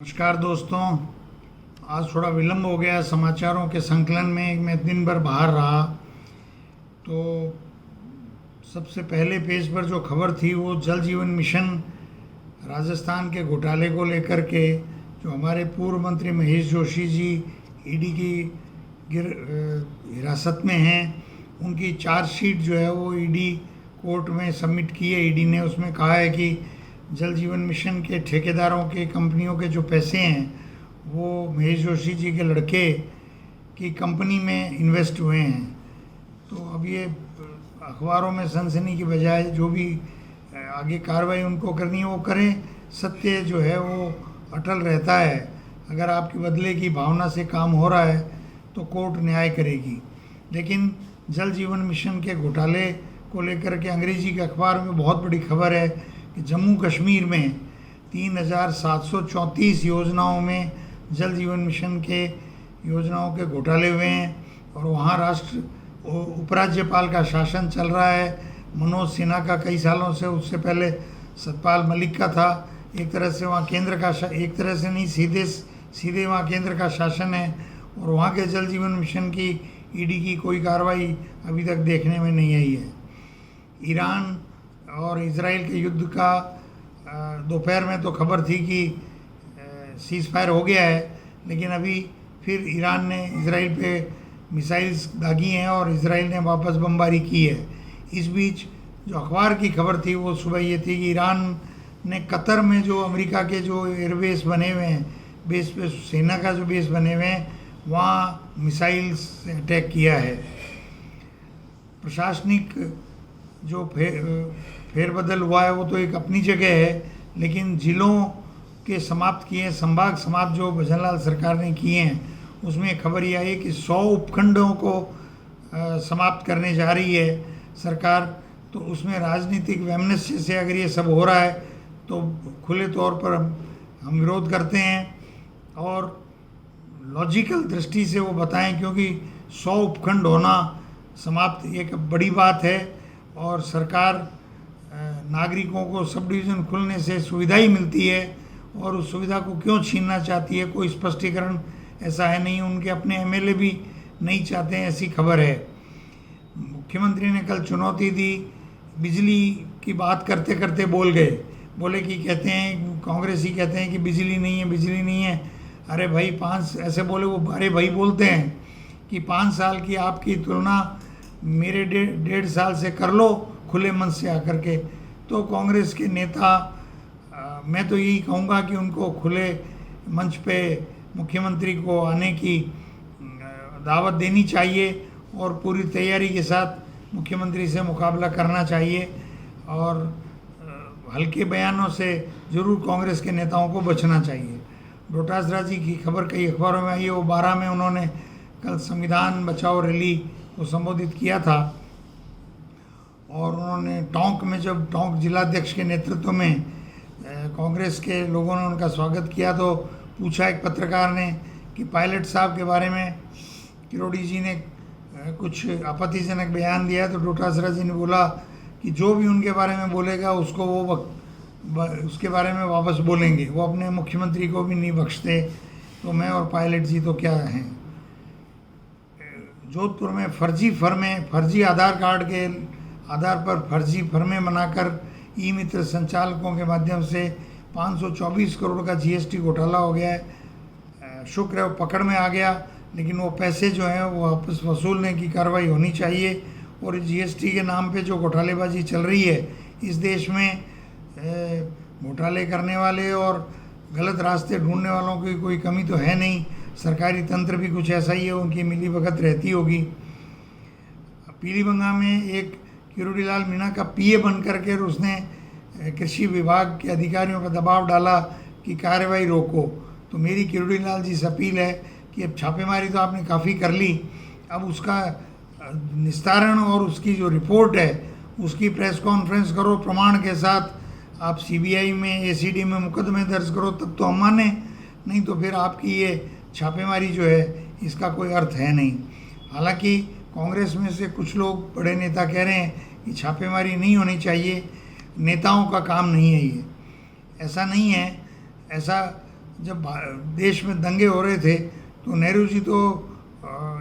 नमस्कार दोस्तों। आज थोड़ा विलंब हो गया समाचारों के संकलन में। मैं दिन भर बाहर रहा तो सबसे पहले पेज पर जो खबर थी वो जल जीवन मिशन राजस्थान के घोटाले को लेकर के, जो हमारे पूर्व मंत्री महेश जोशी जी ईडी की हिरासत में हैं, उनकी चार्जशीट जो है वो ईडी कोर्ट में सबमिट की है। ईडी ने उसमें कहा है कि जल जीवन मिशन के ठेकेदारों के कंपनियों के जो पैसे हैं वो महेश जोशी जी के लड़के की कंपनी में इन्वेस्ट हुए हैं। तो अब ये अखबारों में सनसनी की बजाय जो भी आगे कार्रवाई उनको करनी है वो करें। सत्य जो है वो अटल रहता है। अगर आपकी बदले की भावना से काम हो रहा है तो कोर्ट न्याय करेगी। लेकिन जल जीवन मिशन के घोटाले को लेकर के अंग्रेजी के अखबार में बहुत बड़ी खबर है कि जम्मू कश्मीर में 3734 योजनाओं में जल जीवन मिशन के योजनाओं के घोटाले हुए हैं और वहाँ उपराज्यपाल का शासन चल रहा है। मनोज सिन्हा का कई सालों से, उससे पहले सतपाल मलिक का था। एक तरह से वहाँ केंद्र का एक तरह से नहीं, सीधे वहाँ केंद्र का शासन है और वहाँ के जल जीवन मिशन की ईडी की कोई कार्रवाई अभी तक देखने में नहीं आई है। ईरान और इजराइल के युद्ध का दोपहर में तो खबर थी कि सीज़ फायर हो गया है, लेकिन अभी फिर ईरान ने इजराइल पे मिसाइल्स दागी हैं और इजराइल ने वापस बमबारी की है। इस बीच जो अखबार की खबर थी वो सुबह ये थी कि ईरान ने कतर में जो अमेरिका के जो एयरबेस बने हुए हैं, बेस पे सेना का जो बेस बने हुए हैं, वहाँ मिसाइल्स से अटैक किया है। प्रशासनिक जो फेरबदल हुआ है वो तो एक अपनी जगह है, लेकिन जिलों के समाप्त किए, संभाग समाप्त जो भजनलाल सरकार ने किए हैं, उसमें खबर यह आई कि 100 उपखंडों को समाप्त करने जा रही है सरकार। तो उसमें राजनीतिक वैमनस्य से अगर ये सब हो रहा है तो खुले तौर पर हम विरोध करते हैं और लॉजिकल दृष्टि से वो बताएं, क्योंकि 100 उपखंड होना समाप्त एक बड़ी बात है और सरकार नागरिकों को सब डिवीज़न खुलने से सुविधा ही मिलती है और उस सुविधा को क्यों छीनना चाहती है, कोई स्पष्टीकरण ऐसा है नहीं। उनके अपने एमएलए भी नहीं चाहते हैं, ऐसी खबर है। मुख्यमंत्री ने कल चुनौती दी, बिजली की बात करते करते बोले कि कहते हैं कांग्रेसी कहते हैं कि बिजली नहीं है। अरे भाई, 5 ऐसे बोले वो, अरे भाई बोलते हैं कि 5 साल की आपकी तुलना मेरे 1.5 साल से कर लो खुले मन से आकर के। तो कांग्रेस के नेता, मैं तो यही कहूँगा कि उनको खुले मंच पे मुख्यमंत्री को आने की दावत देनी चाहिए और पूरी तैयारी के साथ मुख्यमंत्री से मुकाबला करना चाहिए और हल्के बयानों से ज़रूर कांग्रेस के नेताओं को बचना चाहिए। डोटासरा जी की खबर कई अखबारों में आई है। वो 12 में उन्होंने कल संविधान बचाओ रैली को संबोधित किया था और उन्होंने टोंक में, जब टोंक जिलाध्यक्ष के नेतृत्व में कांग्रेस के लोगों ने उनका स्वागत किया तो पूछा एक पत्रकार ने कि पायलट साहब के बारे में किरोड़ी जी ने कुछ आपत्तिजनक बयान दिया है। तो डोटासरा जी ने बोला कि जो भी उनके बारे में बोलेगा उसको वो उसके बारे में वापस बोलेंगे, वो अपने मुख्यमंत्री को भी नहीं बख्शते। तो मैं और पायलट जी तो क्या हैं। जोधपुर में फर्जी आधार कार्ड के आधार पर फर्जी फर्में बनाकर ई मित्र संचालकों के माध्यम से 524 करोड़ का जीएसटी घोटाला हो गया है। शुक्र है वो पकड़ में आ गया, लेकिन वो पैसे जो हैं वो वापस वसूलने की कार्रवाई होनी चाहिए। और जीएसटी के नाम पे जो घोटालेबाजी चल रही है इस देश में, घोटाले करने वाले और गलत रास्ते ढूंढने वालों की कोई कमी तो है नहीं। सरकारी तंत्र भी कुछ ऐसा ही है, उनकी मिलीभगत रहती होगी। पीलीभंगा में एक किरोड़ीलाल मीणा का पीए बन करके उसने कृषि विभाग के अधिकारियों पर दबाव डाला कि कार्रवाई रोको। तो मेरी किरोड़ीलाल जी से अपील है कि अब छापेमारी तो आपने काफ़ी कर ली, अब उसका निस्तारण और उसकी जो रिपोर्ट है उसकी प्रेस कॉन्फ्रेंस करो प्रमाण के साथ। आप सीबीआई में, एसीडी में मुकदमे दर्ज करो, तब तो हम माने, नहीं तो फिर आपकी ये छापेमारी जो है इसका कोई अर्थ है नहीं। हालांकि कांग्रेस में से कुछ लोग, बड़े नेता कह रहे हैं कि छापेमारी नहीं होनी चाहिए, नेताओं का काम नहीं है ये। ऐसा नहीं है। ऐसा जब देश में दंगे हो रहे थे तो नेहरू जी तो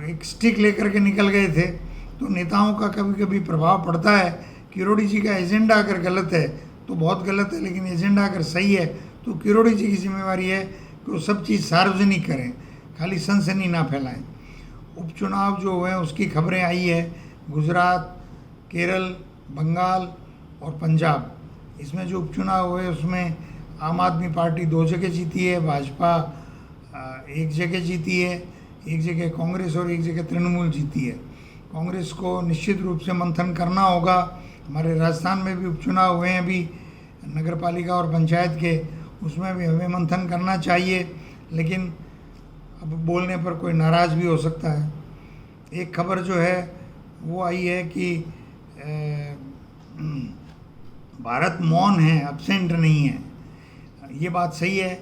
एक स्टिक लेकर के निकल गए थे। तो नेताओं का कभी कभी प्रभाव पड़ता है। किरोड़ी जी का एजेंडा अगर गलत है तो बहुत गलत है, लेकिन एजेंडा अगर सही है तो किरोड़ी जी की जिम्मेवारी है कि वो सब चीज़ सार्वजनिक करें, खाली सनसनी ना फैलाएं। उपचुनाव जो हुए हैं उसकी खबरें आई है, गुजरात, केरल, बंगाल और पंजाब, इसमें जो उपचुनाव हुए उसमें आम आदमी पार्टी 2 जगह जीती है, भाजपा 1 जगह जीती है, 1 जगह कांग्रेस और 1 जगह तृणमूल जीती है। कांग्रेस को निश्चित रूप से मंथन करना होगा। हमारे राजस्थान में भी उपचुनाव हुए हैं अभी, नगर पालिका और पंचायत के, उसमें भी हमें मंथन करना चाहिए, लेकिन अब बोलने पर कोई नाराज़ भी हो सकता है। एक खबर जो है वो आई है कि भारत मौन है, अब्सेंट नहीं है। ये बात सही है।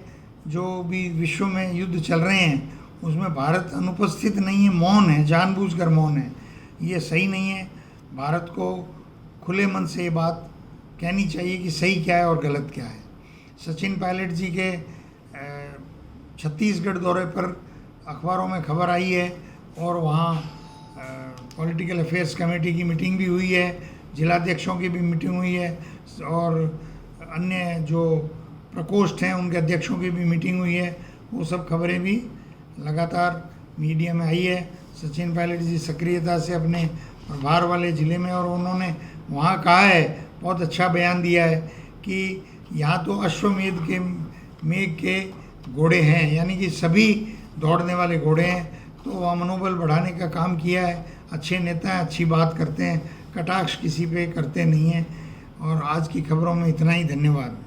जो भी विश्व में युद्ध चल रहे हैं उसमें भारत अनुपस्थित नहीं है, मौन है, जानबूझकर मौन है। ये सही नहीं है। भारत को खुले मन से ये बात कहनी चाहिए कि सही क्या है और गलत क्या है। सचिन पायलट जी के छत्तीसगढ़ दौरे पर अखबारों में खबर आई है और वहाँ पॉलिटिकल अफेयर्स कमेटी की मीटिंग भी हुई है, जिलाध्यक्षों की भी मीटिंग हुई है और अन्य जो प्रकोष्ठ हैं उनके अध्यक्षों की भी मीटिंग हुई है। वो सब खबरें भी लगातार मीडिया में आई है। सचिन पायलट जी सक्रियता से अपने प्रभार वाले ज़िले में, और उन्होंने वहाँ कहा है, बहुत अच्छा बयान दिया है कि यहाँ तो अश्वमेध के मेघ के घोड़े हैं, यानी कि सभी दौड़ने वाले घोड़े हैं। तो वह मनोबल बढ़ाने का काम किया है। अच्छे नेता हैं, अच्छी बात करते हैं, कटाक्ष किसी पे करते नहीं हैं। और आज की खबरों में इतना ही। धन्यवाद।